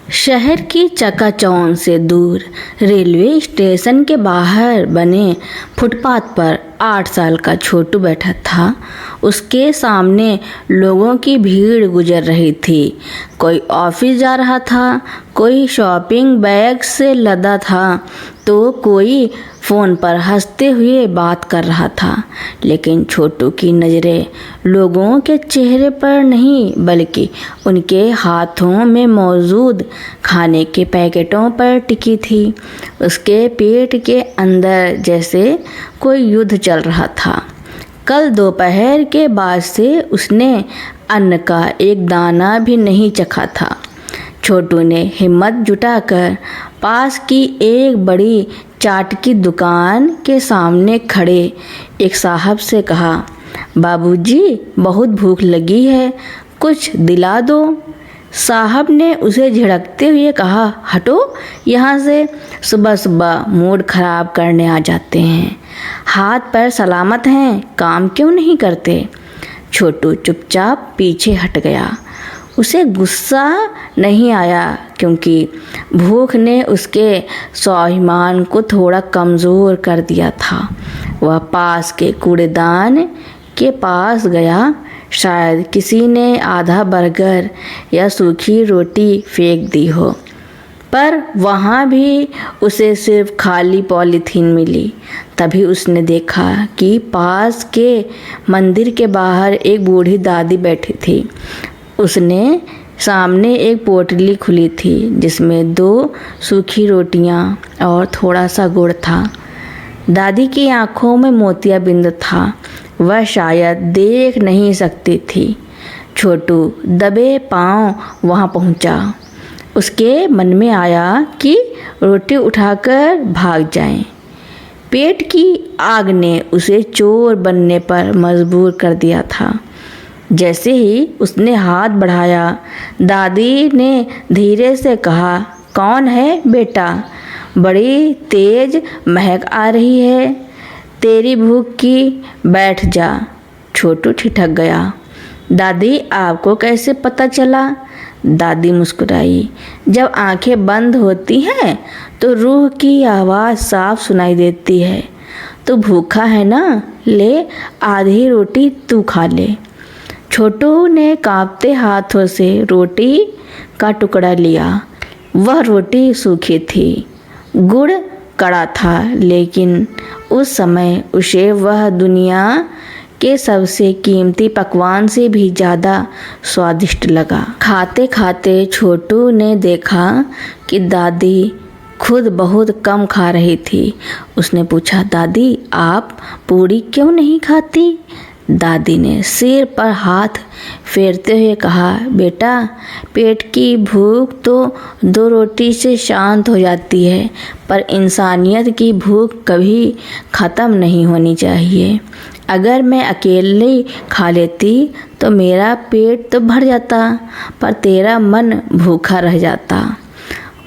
शहर की चकाचौंध से दूर रेलवे स्टेशन के बाहर बने फुटपाथ पर 8 साल का छोटू बैठा था। उसके सामने लोगों की भीड़ गुजर रही थी। कोई ऑफिस जा रहा था, कोई शॉपिंग बैग से लदा था, तो कोई फ़ोन पर हंसते हुए बात कर रहा था। लेकिन छोटू की नज़रें लोगों के चेहरे पर नहीं, बल्कि उनके हाथों में मौजूद खाने के पैकेटों पर टिकी थी। उसके पेट के अंदर जैसे कोई युद्ध चल रहा था। कल दोपहर के बाद से उसने अन्न का एक दाना भी नहीं चखा था। छोटू ने हिम्मत जुटाकर पास की एक बड़ी चाट की दुकान के सामने खड़े एक साहब से कहा, बाबूजी, बहुत भूख लगी है, कुछ दिला दो। साहब ने उसे झिड़कते हुए कहा, हटो यहाँ से, सुबह सुबह मूड खराब करने आ जाते हैं। हाथ पैर सलामत हैं, काम क्यों नहीं करते? छोटू चुपचाप पीछे हट गया। उसे गुस्सा नहीं आया, क्योंकि भूख ने उसके स्वाभिमान को थोड़ा कमज़ोर कर दिया था। वह पास के कूड़ेदान के पास गया। शायद किसी ने आधा बर्गर या सूखी रोटी फेंक दी हो, पर वहाँ भी उसे सिर्फ खाली पॉलीथीन मिली। तभी उसने देखा कि पास के मंदिर के बाहर एक बूढ़ी दादी बैठी थी। उसने सामने एक पोटली खुली थी, जिसमें 2 सूखी रोटियां और थोड़ा सा गुड़ था। दादी की आंखों में मोतियाबिंद था। वह शायद देख नहीं सकती थी। छोटू दबे पांव वहां पहुंचा। उसके मन में आया कि रोटी उठाकर भाग जाए। पेट की आग ने उसे चोर बनने पर मजबूर कर दिया था। जैसे ही उसने हाथ बढ़ाया, दादी ने धीरे से कहा, कौन है बेटा? बड़ी तेज महक आ रही है। तेरी भूख की, बैठ जा। छोटू ठिठक गया। दादी, आपको कैसे पता चला? दादी मुस्कुराई। जब आंखें बंद होती हैं तो रूह की आवाज़ साफ सुनाई देती है। तू भूखा है ना? ले, आधी रोटी तू खा ले। छोटू ने कांपते हाथों से रोटी का टुकड़ा लिया। वह रोटी सूखी थी, गुड़ कड़ा था, लेकिन उस समय उसे वह दुनिया के सबसे कीमती पकवान से भी ज़्यादा स्वादिष्ट लगा। खाते खाते छोटू ने देखा कि दादी खुद बहुत कम खा रही थी। उसने पूछा, दादी, आप पूरी क्यों नहीं खाती? दादी ने सिर पर हाथ फेरते हुए कहा, बेटा, पेट की भूख तो 2 रोटी से शांत हो जाती है, पर इंसानियत की भूख कभी ख़त्म नहीं होनी चाहिए। अगर मैं अकेले खा लेती तो मेरा पेट तो भर जाता, पर तेरा मन भूखा रह जाता।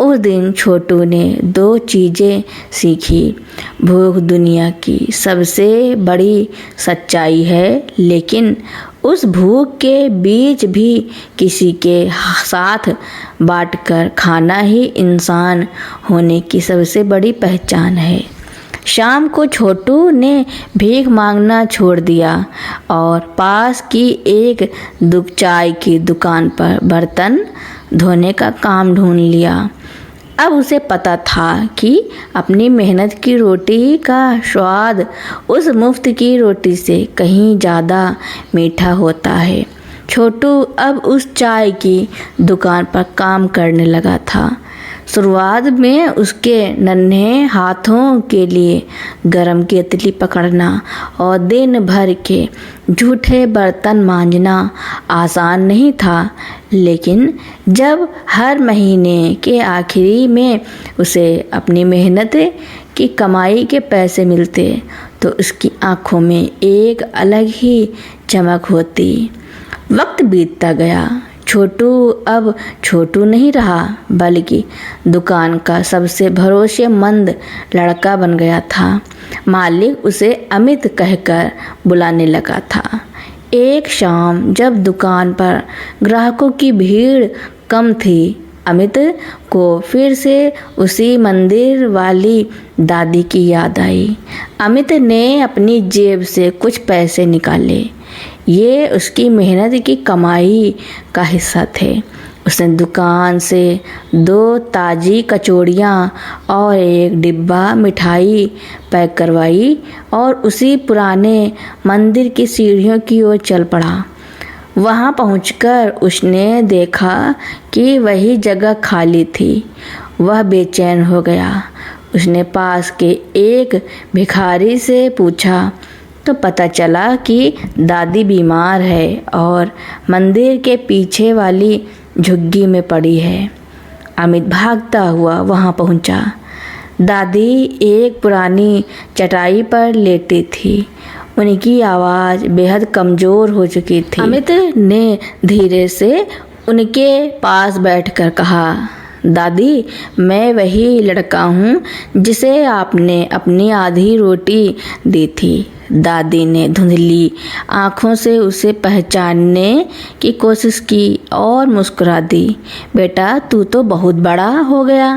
उस दिन छोटू ने 2 चीज़ें सीखी। भूख दुनिया की सबसे बड़ी सच्चाई है, लेकिन उस भूख के बीच भी किसी के साथ बांटकर खाना ही इंसान होने की सबसे बड़ी पहचान है। शाम को छोटू ने भीख मांगना छोड़ दिया और पास की एक चाय की दुकान पर बर्तन धोने का काम ढूंढ लिया। अब उसे पता था कि अपनी मेहनत की रोटी का स्वाद उस मुफ्त की रोटी से कहीं ज़्यादा मीठा होता है। छोटू अब उस चाय की दुकान पर काम करने लगा था। शुरुआत में उसके नन्हे हाथों के लिए गरम केतली पकड़ना और दिन भर के झूठे बर्तन मांजना आसान नहीं था, लेकिन जब हर महीने के आखिरी में उसे अपनी मेहनत की कमाई के पैसे मिलते तो उसकी आंखों में एक अलग ही चमक होती। वक्त बीतता गया। छोटू अब छोटू नहीं रहा, बल्कि दुकान का सबसे भरोसेमंद लड़का बन गया था। मालिक उसे अमित कहकर बुलाने लगा था। एक शाम जब दुकान पर ग्राहकों की भीड़ कम थी, अमित को फिर से उसी मंदिर वाली दादी की याद आई। अमित ने अपनी जेब से कुछ पैसे निकाले। ये उसकी मेहनत की कमाई का हिस्सा थे। उसने दुकान से 2 ताज़ी कचौड़ियाँ और 1 डिब्बा मिठाई पैक करवाई और उसी पुराने मंदिर की सीढ़ियों की ओर चल पड़ा। वहाँ पहुंचकर उसने देखा कि वही जगह खाली थी। वह बेचैन हो गया। उसने पास के एक भिखारी से पूछा तो पता चला कि दादी बीमार है और मंदिर के पीछे वाली झुग्गी में पड़ी है। अमित भागता हुआ वहाँ पहुँचा। दादी एक पुरानी चटाई पर लेटी थी। उनकी आवाज़ बेहद कमज़ोर हो चुकी थी। अमित ने धीरे से उनके पास बैठकर कहा, दादी, मैं वही लड़का हूँ जिसे आपने अपनी आधी रोटी दी थी। दादी ने धुंधली आँखों से उसे पहचानने की कोशिश की और मुस्कुरा दी। बेटा, तू तो बहुत बड़ा हो गया।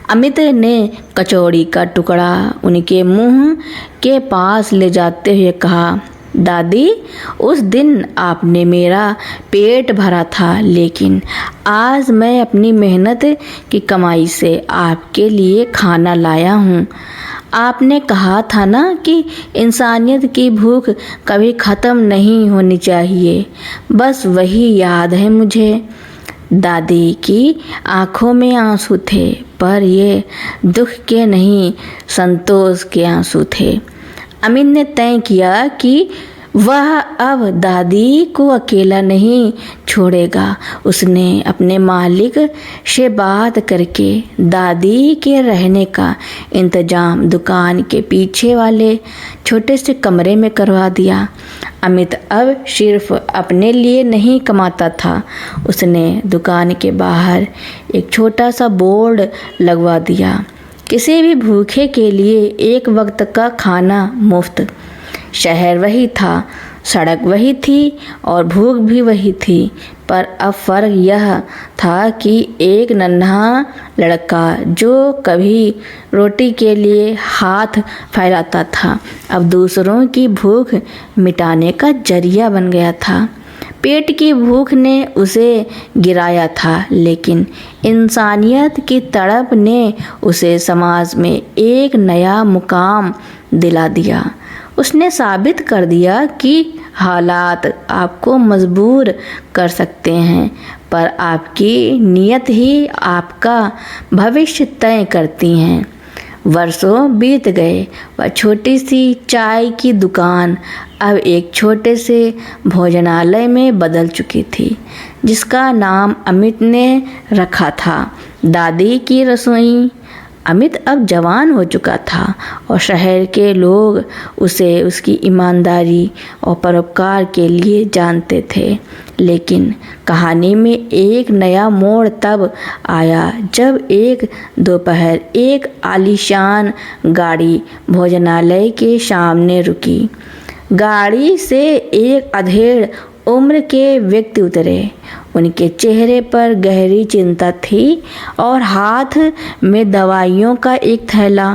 अमित ने कचौड़ी का टुकड़ा उनके मुंह के पास ले जाते हुए कहा, दादी, उस दिन आपने मेरा पेट भरा था, लेकिन आज मैं अपनी मेहनत की कमाई से आपके लिए खाना लाया हूँ। आपने कहा था ना कि इंसानियत की भूख कभी ख़त्म नहीं होनी चाहिए। बस वही याद है मुझे। दादी की आंखों में आंसू थे, पर ये दुख के नहीं, संतोष के आंसू थे। अमित ने तय किया कि वह अब दादी को अकेला नहीं छोड़ेगा। उसने अपने मालिक से बात करके दादी के रहने का इंतजाम दुकान के पीछे वाले छोटे से कमरे में करवा दिया। अमित अब सिर्फ अपने लिए नहीं कमाता था। उसने दुकान के बाहर एक छोटा सा बोर्ड लगवा दिया, किसी भी भूखे के लिए 1 वक्त का खाना मुफ्त। शहर वही था, सड़क वही थी और भूख भी वही थी, पर अब फ़र्क यह था कि एक नन्हा लड़का जो कभी रोटी के लिए हाथ फैलाता था, अब दूसरों की भूख मिटाने का जरिया बन गया था। पेट की भूख ने उसे गिराया था, लेकिन इंसानियत की तड़प ने उसे समाज में एक नया मुकाम दिला दिया। उसने साबित कर दिया कि हालात आपको मजबूर कर सकते हैं, पर आपकी नीयत ही आपका भविष्य तय करती हैं। वर्षों बीत गए। वह छोटी सी चाय की दुकान अब एक छोटे से भोजनालय में बदल चुकी थी, जिसका नाम अमित ने रखा था, दादी की रसोई। अमित अब जवान हो चुका था और शहर के लोग उसे उसकी ईमानदारी और परोपकार के लिए जानते थे। लेकिन कहानी में एक नया मोड़ तब आया जब एक दोपहर एक आलीशान गाड़ी भोजनालय के सामने रुकी। गाड़ी से एक अधेड़ उम्र के व्यक्ति उतरे। उनके चेहरे पर गहरी चिंता थी और हाथ में दवाइयों का एक थैला।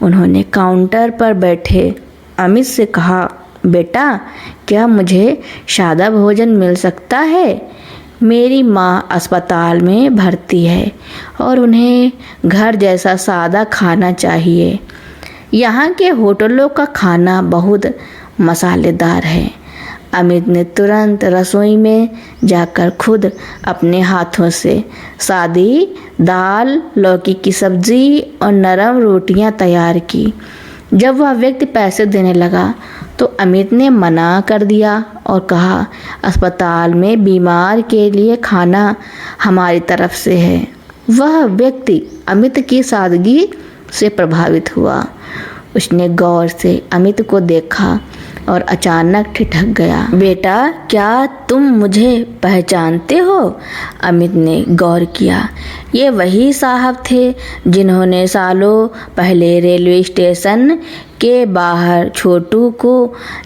उन्होंने काउंटर पर बैठे अमित से कहा, बेटा, क्या मुझे सादा भोजन मिल सकता है? मेरी माँ अस्पताल में भर्ती है और उन्हें घर जैसा सादा खाना चाहिए। यहाँ के होटलों का खाना बहुत मसालेदार है। अमित ने तुरंत रसोई में जाकर खुद अपने हाथों से सादी दाल, लौकी की सब्जी और नरम रोटियां तैयार की। जब वह व्यक्ति पैसे देने लगा तो अमित ने मना कर दिया और कहा, अस्पताल में बीमार के लिए खाना हमारी तरफ से है। वह व्यक्ति अमित की सादगी से प्रभावित हुआ। उसने गौर से अमित को देखा और अचानक ठिठक गया। बेटा, क्या तुम मुझे पहचानते हो? अमित ने गौर किया। ये वही साहब थे जिन्होंने सालों पहले रेलवे स्टेशन के बाहर छोटू को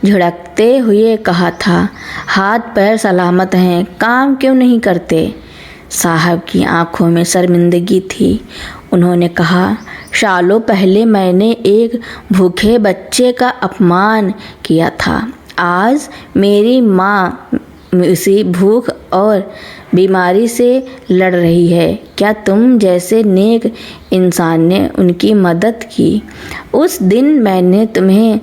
झिड़कते हुए कहा था, हाथ पैर सलामत हैं, काम क्यों नहीं करते? साहब की आंखों में शर्मिंदगी थी। उन्होंने कहा, सालों पहले मैंने एक भूखे बच्चे का अपमान किया था। आज मेरी माँ उसी भूख और बीमारी से लड़ रही है। क्या तुम जैसे नेक इंसान ने उनकी मदद की? उस दिन मैंने तुम्हें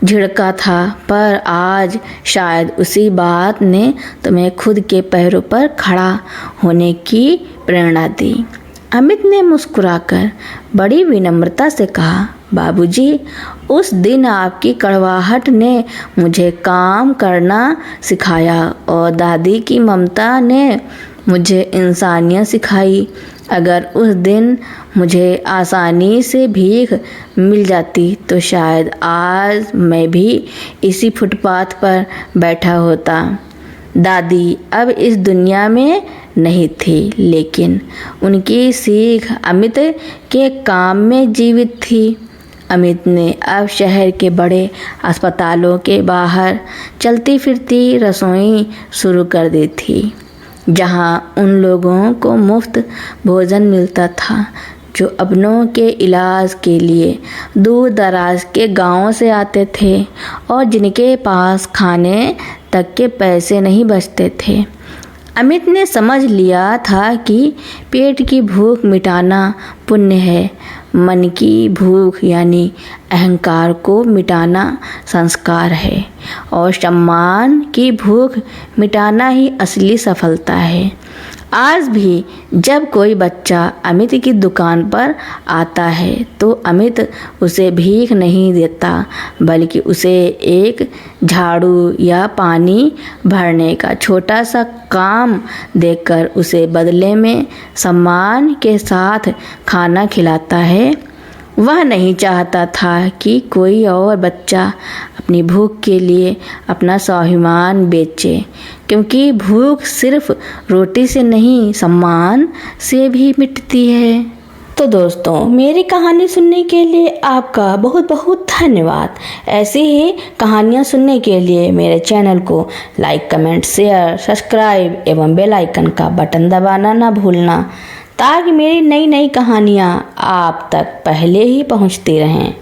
झिड़का था, पर आज शायद उसी बात ने तुम्हें खुद के पैरों पर खड़ा होने की प्रेरणा दी। अमित ने मुस्कुराकर बड़ी विनम्रता से कहा, बाबूजी, उस दिन आपकी कड़वाहट ने मुझे काम करना सिखाया और दादी की ममता ने मुझे इंसानियत सिखाई। अगर उस दिन मुझे आसानी से भीख मिल जाती तो शायद आज मैं भी इसी फुटपाथ पर बैठा होता। दादी अब इस दुनिया में नहीं थी, लेकिन उनकी सीख अमित के काम में जीवित थी। अमित ने अब शहर के बड़े अस्पतालों के बाहर चलती फिरती रसोई शुरू कर दी थी, जहां उन लोगों को मुफ्त भोजन मिलता था जो अपनों के इलाज के लिए दूर दराज के गांवों से आते थे और जिनके पास खाने तक के पैसे नहीं बचते थे। अमित ने समझ लिया था कि पेट की भूख मिटाना पुण्य है, मन की भूख यानी अहंकार को मिटाना संस्कार है और सम्मान की भूख मिटाना ही असली सफलता है। आज भी जब कोई बच्चा अमित की दुकान पर आता है तो अमित उसे भीख नहीं देता, बल्कि उसे एक झाड़ू या पानी भरने का छोटा सा काम देकर उसे बदले में सम्मान के साथ खाना खिलाता है। वह नहीं चाहता था कि कोई और बच्चा अपनी भूख के लिए अपना स्वाभिमान बेचे, क्योंकि भूख सिर्फ रोटी से नहीं, सम्मान से भी मिटती है। तो दोस्तों, मेरी कहानी सुनने के लिए आपका बहुत बहुत धन्यवाद। ऐसी ही कहानियाँ सुनने के लिए मेरे चैनल को लाइक, कमेंट, शेयर, सब्सक्राइब एवं बेल आइकन का बटन दबाना ना भूलना, ताकि मेरी नई नई कहानियाँ आप तक पहले ही पहुँचती रहें।